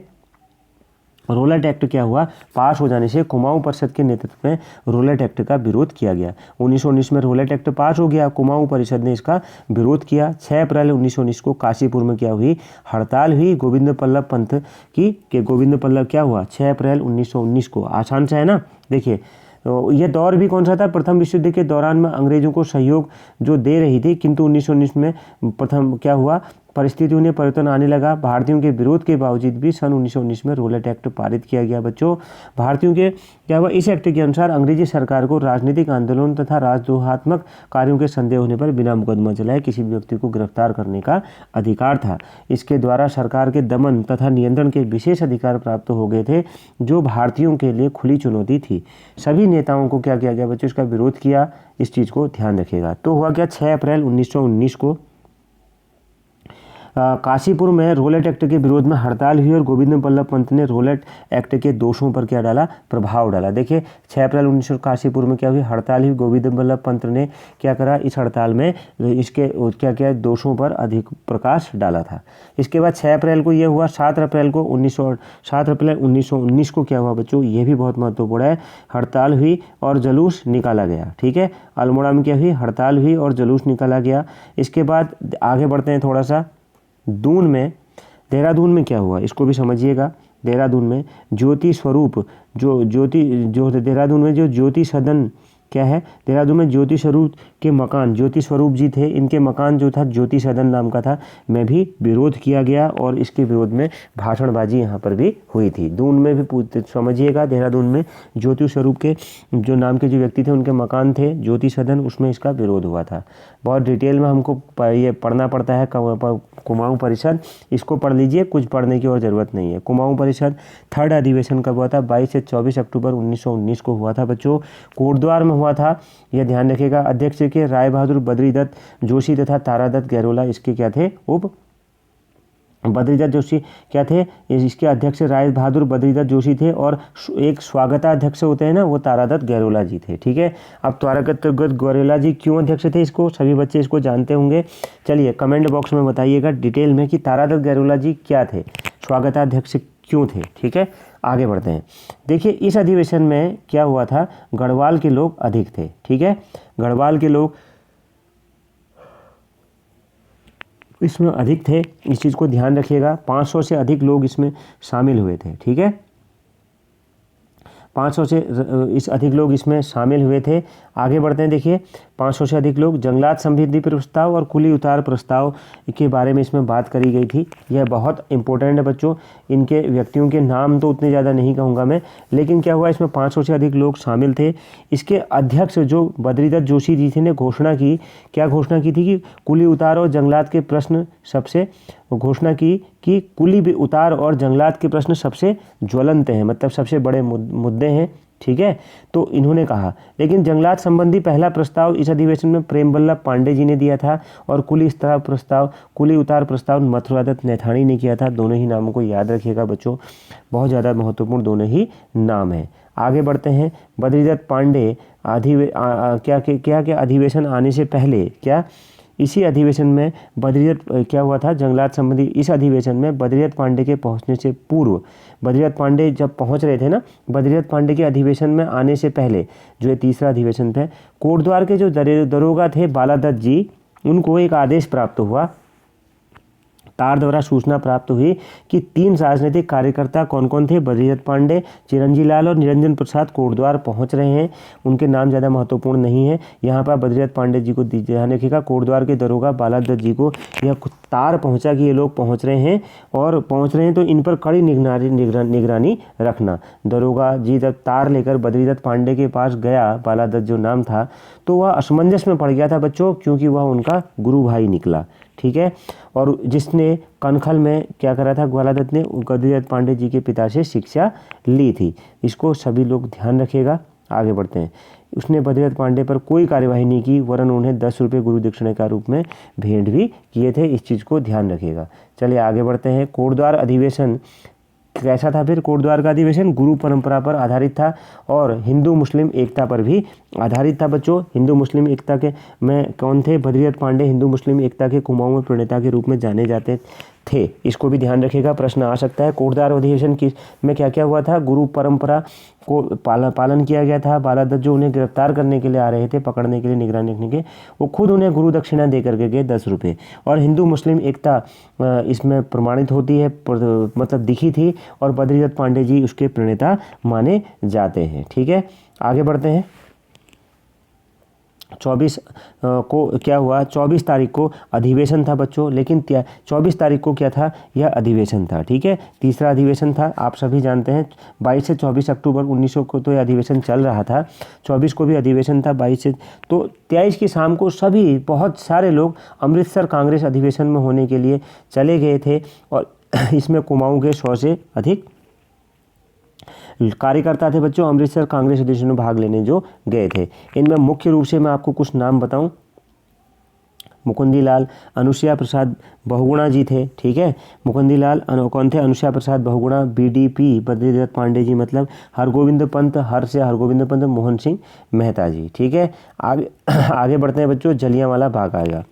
रोलट एक्ट क्या हुआ? पास हो जाने से कुमाऊं परिषद के नेतृत्व में रोलट एक्ट का विरोध किया गया। 1919 में रोलट एक्ट पास हो गया, कुमाऊं परिषद ने इसका विरोध किया। 6 अप्रैल 1919 को काशीपुर में क्या हुई? हड़ताल हुई गोविंद बल्लभ पंत की। कि गोविंद बल्लभ क्या हुआ? 6 अप्रैल 1919 को। आसान सा है ना? देखिए, तो यह दौर भी कौन सा था? प्रथम विश्व युद्ध के दौरान में अंग्रेजों को सहयोग जो दे रही थी, किंतु 1919 में प्रथम क्या हुआ? परिस्थितियों में परिवर्तन आने लगा। भारतीयों के विरोध के बावजूद भी सन 1919 में रोलट एक्ट पारित किया गया बच्चों। भारतीयों के क्या हुआ? इस एक्ट के अनुसार अंग्रेजी सरकार को राजनीतिक आंदोलन तथा राजद्रोहात्मक कार्यों के संदेह होने पर बिना मुकदमा चलाए किसी भी व्यक्ति को गिरफ्तार करने का अधिकार था। इसके द्वारा सरकार के दमन तथा नियंत्रण के विशेष अधिकार प्राप्त हो गए थे, जो भारतीयों के लिए खुली चुनौती थी। सभी नेताओं को क्या किया गया बच्चों? इसका विरोध किया। इस चीज़ को ध्यान रखिएगा। तो हुआ क्या? 6 अप्रैल 1919 को काशीपुर में रोलट एक्ट के विरोध में हड़ताल हुई और गोविंद बल्लभ पंत ने रोलट एक्ट के दोषों पर क्या डाला? प्रभाव डाला। देखिए, 6 अप्रैल 1900 काशीपुर में क्या हुई? हड़ताल हुई। गोविंद बल्लभ पंत ने क्या करा? इस हड़ताल में इसके क्या क्या दोषों पर अधिक प्रकाश डाला था। इसके बाद 6 अप्रैल को यह हुआ। 7 अप्रैल 1919 को क्या हुआ बच्चों? ये भी बहुत महत्वपूर्ण है। हड़ताल हुई और जुलूस निकाला गया। ठीक है, अल्मोड़ा में क्या हुई? हड़ताल हुई और जुलूस निकाला गया। इसके बाद आगे बढ़ते हैं थोड़ा सा। देहरादून में क्या हुआ? इसको भी समझिएगा। देहरादून में ज्योति स्वरूप जो देहरादून में जो ज्योति सदन क्या है? देहरादून में ज्योति स्वरूप के मकान, ज्योति स्वरूप जी थे, इनके मकान जो था ज्योति सदन नाम का था, में भी विरोध किया गया और इसके विरोध में भाषणबाजी यहाँ पर भी हुई थी। दून में भी समझिएगा, देहरादून में ज्योति स्वरूप के जो नाम के जो व्यक्ति थे उनके मकान थे ज्योति सदन, उसमें इसका विरोध हुआ था। बहुत डिटेल में हमको ये पढ़ना पड़ता है। कुमाऊं परिषद, इसको पढ़ लीजिए, कुछ पढ़ने की और ज़रूरत नहीं है। कुमाऊं परिषद 3rd अधिवेशन कब हुआ था? 22 से 24 अक्टूबर 1919 को हुआ था बच्चों। कोटद्वार में हुआ था, यह ध्यान रखिएगा। अध्यक्ष के राय बहादुर बद्रीदत्त जोशी तथा तारादत्त गैरोला इसके क्या थे? बद्रीदत्त जोशी क्या थे? इसके अध्यक्ष राय बहादुर बद्रीदत्त जोशी थे और एक स्वागताध्यक्ष होते हैं ना, वो तारादत्त गैरोला जी थे। ठीक है, अब तारादत्त गैरोला जी क्यों अध्यक्ष थे? इसको सभी बच्चे इसको जानते होंगे। चलिए कमेंट बॉक्स में बताइएगा डिटेल में कि तारादत्त गैरोला जी क्या थे, स्वागताध्यक्ष क्यों थे। ठीक है, आगे बढ़ते हैं। देखिए, इस अधिवेशन में क्या हुआ था? गढ़वाल के लोग अधिक थे। ठीक है, गढ़वाल के लोग इसमें अधिक थे, इस चीज़ को ध्यान रखिएगा। 500 से अधिक लोग इसमें शामिल हुए थे। ठीक है, 500 से इस अधिक लोग इसमें शामिल हुए थे। आगे बढ़ते हैं। देखिए, 500 से अधिक लोग, जंगलात समृद्धि प्रस्ताव और कुली उतार प्रस्ताव के बारे में इसमें बात करी गई थी। यह बहुत इंपॉर्टेंट है बच्चों। इनके व्यक्तियों के नाम तो उतने ज़्यादा नहीं कहूँगा मैं, लेकिन क्या हुआ, इसमें 500 से अधिक लोग शामिल थे। इसके अध्यक्ष जो बद्रीदत्त जोशी जी थे ने घोषणा की, क्या घोषणा की थी? कि कुली उतार और जंगलात के प्रश्न सबसे, घोषणा की कि कुली उतार और जंगलात के प्रश्न सबसे ज्वलंत हैं, मतलब सबसे बड़े मुद्दे हैं। ठीक है, तो इन्होंने कहा। लेकिन जंगलात संबंधी पहला प्रस्ताव इस अधिवेशन में प्रेम बल्लभ पांडे जी ने दिया था और कुली उतार प्रस्ताव मथुरादत्त नैथानी ने किया था। दोनों ही नामों को याद रखिएगा बच्चों, बहुत ज़्यादा महत्वपूर्ण दोनों ही नाम हैं। आगे बढ़ते हैं। बद्रीदत्त पांडे क्या अधिवेशन आने से पहले क्या इसी अधिवेशन में बद्रीदत्त क्या हुआ था, जंगलात संबंधी इस अधिवेशन में बद्रीदत्त पांडे के पहुंचने से पूर्व, बद्रीदत्त पांडे जब पहुंच रहे थे ना, बद्रीदत्त पांडे के अधिवेशन में आने से पहले जो ये तीसरा अधिवेशन था, कोटद्वार के जो दरोगा थे बालादत्त जी, उनको एक आदेश प्राप्त हुआ, तार द्वारा सूचना प्राप्त हुई कि 3 राजनीतिक कार्यकर्ता कौन कौन थे, बद्रीदत्त पांडे, चिरंजीव लाल और निरंजन प्रसाद कोटद्वार पहुंच रहे हैं। उनके नाम ज़्यादा महत्वपूर्ण नहीं है। यहाँ पर बद्रीदत्त पांडे जी को ध्यान रखिएगा, कोटद्वार के दरोगा बालादत्त जी को यह तार पहुंचा कि ये लोग पहुंच रहे हैं और पहुंच रहे हैं, तो इन पर कड़ी निगरानी रखना। दरोगा जी जब तार लेकर बद्रीदत्त पांडे के पास गया, बालादत्त जो नाम था, तो वह असमंजस में पड़ गया था बच्चों, क्योंकि वह उनका गुरु भाई निकला। ठीक है, और जिसने कनखल में क्या करा था, बालादत्त ने बद्रीदत्त पांडे जी के पिता से शिक्षा ली थी। इसको सभी लोग ध्यान रखिएगा। आगे बढ़ते हैं। उसने बद्रीदत्त पांडे पर कोई कार्यवाही नहीं की, वरन उन्हें 10 रुपये गुरु दक्षिणा का रूप में भेंट भी किए थे। इस चीज़ को ध्यान रखिएगा। चलिए आगे बढ़ते हैं। कोटद्वार अधिवेशन कैसा था फिर? कोटद्वार का अधिवेशन गुरु परंपरा पर आधारित था और हिंदू मुस्लिम एकता पर भी आधारित था बच्चों। हिंदू मुस्लिम एकता के में कौन थे? बद्रीदत्त पांडे हिंदू मुस्लिम एकता के कुमाऊं में प्रणेता के रूप में जाने जाते थे। इसको भी ध्यान रखिएगा, प्रश्न आ सकता है। कोटद्वार अधिवेशन की में क्या क्या हुआ था? गुरु परंपरा को पालन किया गया था। बालादत्त जो उन्हें गिरफ्तार करने के लिए आ रहे थे, पकड़ने के लिए, निगरानी रखने के, वो खुद उन्हें गुरु दक्षिणा दे करके गए 10 रुपये। और हिंदू मुस्लिम एकता इसमें प्रमाणित होती है, मतलब दिखी थी, और बद्रीदत्त पांडे जी उसके प्रणेता माने जाते हैं। ठीक है, आगे बढ़ते हैं। 24 को क्या हुआ? 24 तारीख को अधिवेशन था बच्चों, लेकिन 24 तारीख को क्या था? यह अधिवेशन था। ठीक है, तीसरा अधिवेशन था, आप सभी जानते हैं। 22 से 24 अक्टूबर 1900 को तो यह अधिवेशन चल रहा था, 24 को भी अधिवेशन था, 22 से तो 23 की शाम को सभी बहुत सारे लोग अमृतसर कांग्रेस अधिवेशन में होने के लिए चले गए थे, और इसमें कुमाऊं के 100 से अधिक कार्यकर्ता थे बच्चों, अमृतसर कांग्रेस अधिवेशन में भाग लेने जो गए थे। इनमें मुख्य रूप से मैं आपको कुछ नाम बताऊं। मुकुंदी लाल, अनुसुया प्रसाद बहुगुणा जी थे। ठीक है, मुकुंदी लाल कौन थे? अनुसुया प्रसाद बहुगुणा। BDP बद्रीदत्त पांडे जी मतलब हरगोविंद पंत, हर से हरगोविंद पंत, मोहन सिंह मेहता जी। ठीक है, आगे बढ़ते हैं बच्चों। जलियांवाला बाग आएगा।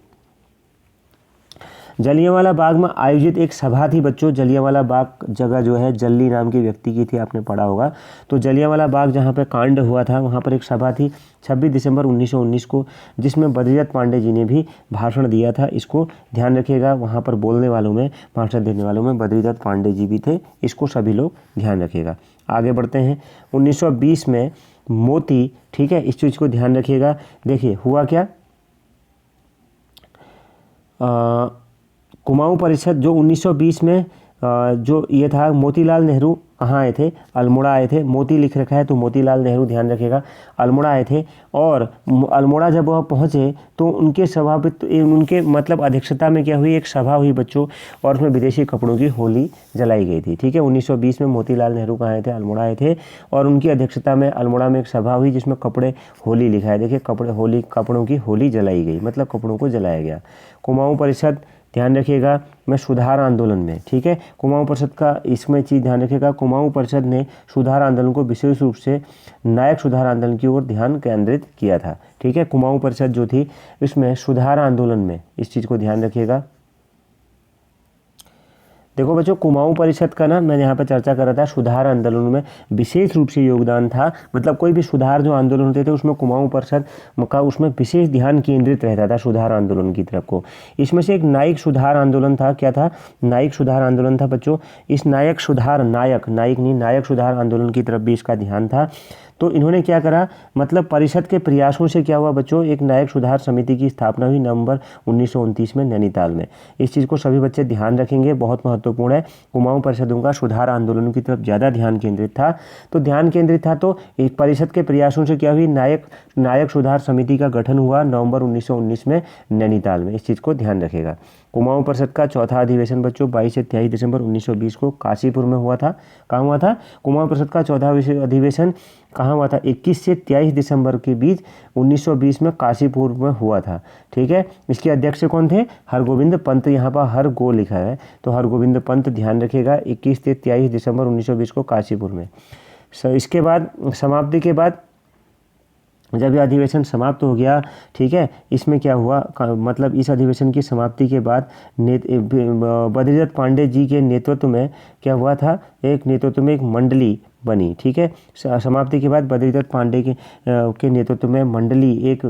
जलियांवाला बाग में आयोजित एक सभा थी बच्चों। जलियांवाला बाग जगह जो है जल्ली नाम के व्यक्ति की थी, आपने पढ़ा होगा। तो जलियांवाला बाग जहाँ पे कांड हुआ था, वहाँ पर एक सभा थी 26 दिसंबर 1919 को, जिसमें बद्रीदत्त पांडे जी ने भी भाषण दिया था। इसको ध्यान रखिएगा, वहाँ पर बोलने वालों में, भाषण देने वालों में बद्रीदत्त पांडे जी भी थे। इसको सभी लोग ध्यान रखिएगा। आगे बढ़ते हैं। 1920 में मोती, ठीक है, इस चीज़ को ध्यान रखिएगा। देखिए हुआ क्या, कुमाऊं परिषद जो 1920 में जो ये था, मोतीलाल नेहरू कहाँ आए थे? अल्मोड़ा आए थे। मोती लिख रखा है तो मोतीलाल नेहरू ध्यान रखिएगा, अल्मोड़ा आए थे। और अल्मोड़ा जब वह पहुँचे तो उनके उनके मतलब अध्यक्षता में क्या हुई? एक सभा हुई बच्चों, और उसमें विदेशी कपड़ों की होली जलाई गई थी। ठीक है, 1920 में मोतीलाल नेहरू कहाँ आए थे? अल्मोड़ा आए थे, और उनकी अध्यक्षता में अल्मोड़ा में एक सभा हुई जिसमें कपड़े होली लिखा है। देखिए, कपड़ों की होली जलाई गई, मतलब कपड़ों को जलाया गया। कुमाऊं परिषद ध्यान रखिएगा में सुधार आंदोलन में, ठीक है, कुमाऊं परिषद का इसमें चीज़ ध्यान रखिएगा। कुमाऊं परिषद ने सुधार आंदोलन को विशेष रूप से नायक सुधार आंदोलन की ओर ध्यान केंद्रित किया था। ठीक है, कुमाऊं परिषद जो थी इसमें सुधार आंदोलन में, इस चीज़ को ध्यान रखिएगा। देखो बच्चों, कुमाऊं परिषद का ना मैं यहाँ पर चर्चा कर रहा था, सुधार आंदोलन में विशेष रूप से योगदान था। मतलब कोई भी सुधार जो आंदोलन होते थे उसमें कुमाऊं परिषद का उसमें विशेष ध्यान केंद्रित रहता था सुधार आंदोलन की तरफ को। इसमें से एक नायक सुधार आंदोलन था। क्या था? नायक सुधार आंदोलन था बच्चों। इस नायक सुधार आंदोलन की तरफ भी इसका ध्यान था। तो इन्होंने क्या करा, मतलब परिषद के प्रयासों से क्या हुआ बच्चों, एक नायक सुधार समिति की स्थापना हुई नवंबर 1929 में नैनीताल में। इस चीज़ को सभी बच्चे ध्यान रखेंगे, बहुत महत्वपूर्ण है। कुमाऊं परिषदों का सुधार आंदोलन की तरफ ज़्यादा ध्यान केंद्रित था। तो एक परिषद के प्रयासों से क्या हुई, नायक सुधार समिति का गठन हुआ नवंबर 1919 में नैनीताल में। इस चीज़ को ध्यान रखेगा। कुमाऊं परिषद का चौथा अधिवेशन बच्चों 22 से 23 दिसंबर 1920 को काशीपुर में हुआ था। कहाँ हुआ था? कुमाऊं परिषद का चौथा अधिवेशन कहाँ हुआ था? 21 से 23 दिसंबर के बीच 1920 में काशीपुर में हुआ था। ठीक है, इसके अध्यक्ष कौन थे? हरगोविंद पंत। यहाँ पर हर गो लिखा है तो हरगोविंद पंत ध्यान रखिएगा। 21 से 23 दिसंबर 1920 को काशीपुर में। इसके बाद समाप्ति के बाद जब यह अधिवेशन समाप्त हो गया, ठीक है, इसमें क्या हुआ, मतलब इस अधिवेशन की समाप्ति के बाद बद्रीदत्त पांडे जी के नेतृत्व में क्या हुआ था, एक नेतृत्व में एक मंडली बनी, ठीक है। समाप्ति के बाद बद्रीदत्त पांडे के नेतृत्व में मंडली एक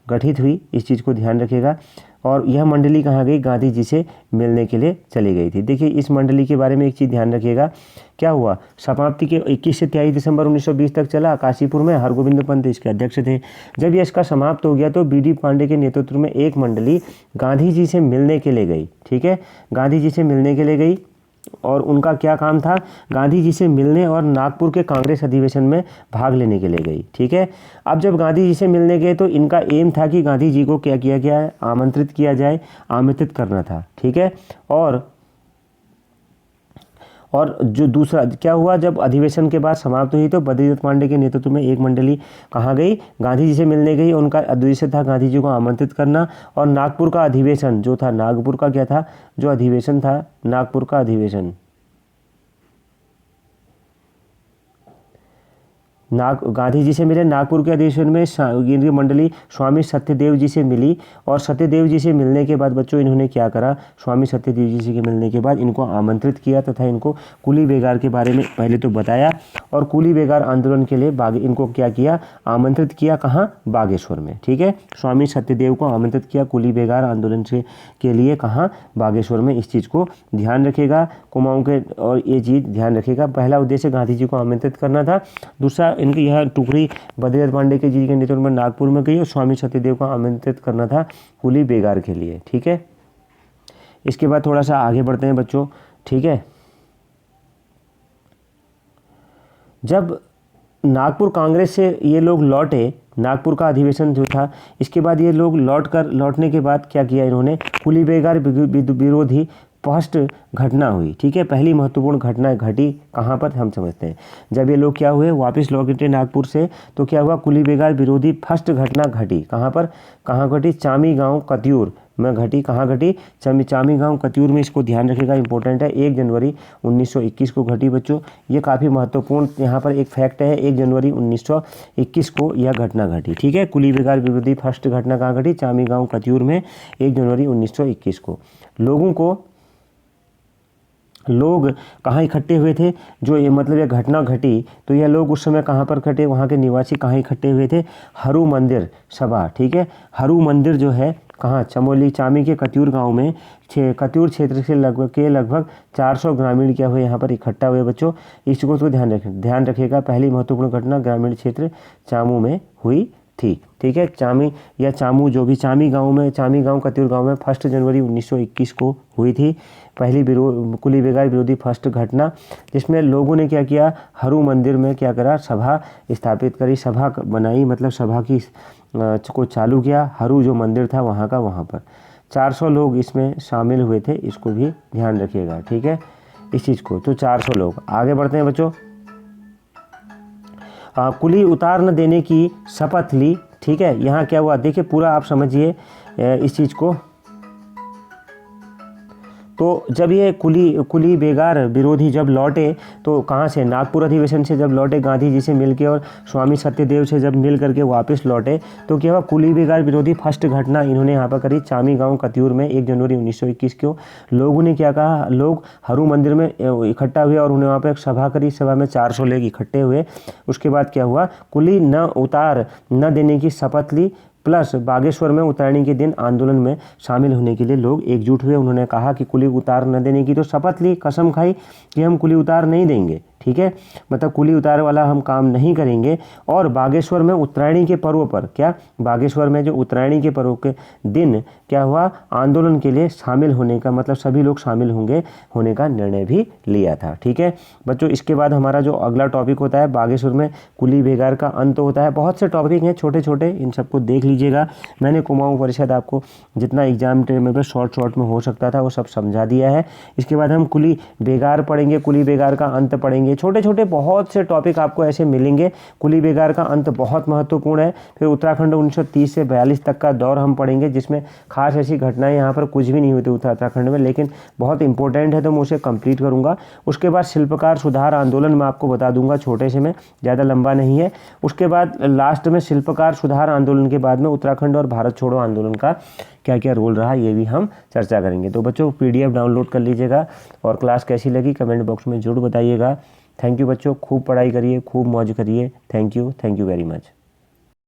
गठित हुई, इस चीज़ को ध्यान रखिएगा। और यह मंडली कहाँ गई, गांधी जी से मिलने के लिए चली गई थी। देखिए इस मंडली के बारे में एक चीज़ ध्यान रखिएगा, क्या हुआ, समाप्ति के 21 से 23 दिसंबर 1920 तक चला। काशीपुर में हरगोविंद पंत इसके अध्यक्ष थे। जब यह इसका समाप्त हो गया तो बीडी पांडे के नेतृत्व में एक मंडली गांधी जी से मिलने के लिए गई, ठीक है, गांधी जी से मिलने के लिए गई। और उनका क्या काम था, गांधी जी से मिलने और नागपुर के कांग्रेस अधिवेशन में भाग लेने के लिए गई, ठीक है। अब जब गांधी जी से मिलने गए तो इनका एम था कि गांधी जी को क्या किया गया है, आमंत्रित किया जाए, आमंत्रित करना था, ठीक है। और जो दूसरा क्या हुआ, जब अधिवेशन के बाद समाप्त हुई तो बद्रीदत्त पांडे के नेतृत्व में एक मंडली कहाँ गई, गांधी जी से मिलने गई। उनका उद्देश्य था गांधी जी को आमंत्रित करना। और नागपुर का अधिवेशन जो था, नागपुर का क्या था, जो अधिवेशन था, नागपुर का अधिवेशन, गांधी जी से मिले। नागपुर के अधिवेशन में इनकी मंडली स्वामी सत्यदेव जी से मिली। और सत्यदेव जी से मिलने के बाद बच्चों इन्होंने क्या करा, स्वामी सत्यदेव जी से मिलने के बाद इनको आमंत्रित किया तथा इनको कुली बेगार के बारे में पहले तो बताया। और कुली बेगार आंदोलन के लिए इनको क्या किया, आमंत्रित किया, कहाँ, बागेश्वर में, ठीक है। स्वामी सत्यदेव को आमंत्रित किया कुली बेगार आंदोलन के लिए, कहाँ, बागेश्वर में। इस चीज़ को ध्यान रखेगा, कुमाऊं के, और ये चीज़ ध्यान रखेगा, पहला उद्देश्य गांधी जी को आमंत्रित करना था। दूसरा इनकी यह टुकड़ी बद्रीदत्त पांडे के जी के नेतृत्व में नागपुर में गई और स्वामी सत्यदेव को आमंत्रित करना था कुली बेगार के लिए, ठीक है। इसके बाद थोड़ा सा आगे बढ़ते हैं बच्चों, ठीक है। जब नागपुर कांग्रेस से ये लोग लौटे, नागपुर का अधिवेशन जो था, इसके बाद ये लोग लौटने के बाद क्या किया इन्होंने, कुली बेगार विरोधी फर्स्ट घटना हुई, ठीक है। पहली महत्वपूर्ण घटना घटी कहाँ पर, हम समझते हैं। जब ये लोग क्या हुए, वापस लौटे नागपुर से, तो क्या हुआ, कुली बेगार विरोधी फर्स्ट घटना घटी, कहाँ पर, कहाँ घटी, चामी गांव कत्यूर में घटी। कहाँ घटी, चामी गांव कत्यूर में। इसको ध्यान रखिएगा, इंपॉर्टेंट है। 1 जनवरी 1921 को घटी बच्चों। ये काफ़ी महत्वपूर्ण, यहाँ पर एक फैक्ट है, 1 जनवरी 1921 को यह घटना घटी, ठीक है। कुली बेगार विरोधी फर्स्ट घटना कहाँ घटी, चामी गांव कत्यूर में, 1 जनवरी 1921 को। लोग कहाँ इकट्ठे हुए थे, जो ये मतलब ये घटना घटी तो यह लोग उस समय कहाँ पर इकट्ठे, वहाँ के निवासी कहाँ इकट्ठे हुए थे, हरू मंदिर सभा, ठीक है। हरू मंदिर जो है कहाँ, चमोली, चामी के कत्यूर गांव में, कत्यूर क्षेत्र से लगभग 400 ग्रामीण क्या हुए, यहाँ पर इकट्ठा हुए बच्चों। इस चीज़ को ध्यान रखिएगा। पहली महत्वपूर्ण घटना ग्रामीण क्षेत्र चामू में हुई थी, ठीक है। चामी या चामू, जो भी चामी गांव कत्यूर गांव में 1 जनवरी 1921 को हुई थी पहली कुली बेगार विरोधी फर्स्ट घटना, जिसमें लोगों ने क्या किया, हरू मंदिर में क्या करा, सभा स्थापित करी, सभा बनाई, मतलब सभा की को चालू किया। हरू जो मंदिर था वहाँ पर 400 लोग इसमें शामिल हुए थे, इसको भी ध्यान रखिएगा, ठीक है, इस चीज़ को। तो 400 लोग। आगे बढ़ते हैं बच्चों। कुली उतार न देने की शपथ ली, ठीक है। यहाँ क्या हुआ, देखिए पूरा आप समझिए इस चीज़ को। तो जब ये कुली बेगार विरोधी जब लौटे तो कहाँ से, नागपुर अधिवेशन से जब लौटे, गांधी जी से मिलके और स्वामी सत्यदेव से जब मिल करके वापस लौटे, तो क्या हुआ, कुली बेगार विरोधी फर्स्ट घटना इन्होंने यहाँ पर करी चामी गांव कत्यूर में 1 जनवरी 1921 को। लोगों ने क्या कहा, लोग हरू मंदिर में इकट्ठा हुए और उन्होंने वहाँ पर एक सभा करी, सभा में 400 लोग इकट्ठे हुए। उसके बाद क्या हुआ, कुली न उतार न देने की शपथ ली, प्लस बागेश्वर में उतरने के दिन आंदोलन में शामिल होने के लिए लोग एकजुट हुए। उन्होंने कहा कि कुली उतार न देने की तो शपथ ली, कसम खाई कि हम कुली उतार नहीं देंगे, ठीक है, मतलब कुली उतार वाला हम काम नहीं करेंगे। और बागेश्वर में उत्तरायणी के पर्व पर, क्या, बागेश्वर में जो उत्तरायणी के पर्व के दिन क्या हुआ, आंदोलन के लिए शामिल होने का, मतलब सभी लोग शामिल होने का निर्णय भी लिया था, ठीक है बच्चों। इसके बाद हमारा जो अगला टॉपिक होता है, बागेश्वर में कुली बेगार का अंत होता है। बहुत से टॉपिक हैं छोटे छोटे, इन सबको देख लीजिए। लीजिएगा। मैंने कुमाऊं परिषद आपको जितना एग्जाम टाइम में शॉर्ट में हो सकता था वो सब समझा दिया है। इसके बाद हम कुली बेगार पढ़ेंगे, कुली बेगार का अंत पढ़ेंगे। छोटे छोटे बहुत से टॉपिक आपको ऐसे मिलेंगे। कुली बेगार का अंत बहुत महत्वपूर्ण है। फिर उत्तराखंड 1930 से 42 तक का दौर हम पढ़ेंगे, जिसमें खास ऐसी घटनाएं यहाँ पर कुछ भी नहीं हुई थी उत्तराखंड में, लेकिन बहुत इंपॉर्टेंट है तो मैं उसे कंप्लीट करूँगा। उसके बाद शिल्पकार सुधार आंदोलन मैं आपको बता दूंगा, छोटे से में, ज़्यादा लंबा नहीं है। उसके बाद लास्ट में शिल्पकार सुधार आंदोलन के बाद में उत्तराखंड और भारत छोड़ो आंदोलन का क्या क्या रोल रहा ये भी हम चर्चा करेंगे। तो बच्चों PDF डाउनलोड कर लीजिएगा और क्लास कैसी लगी कमेंट बॉक्स में जरूर बताइएगा। थैंक यू बच्चों, खूब पढ़ाई करिए, खूब मौज करिए। Thank you very much.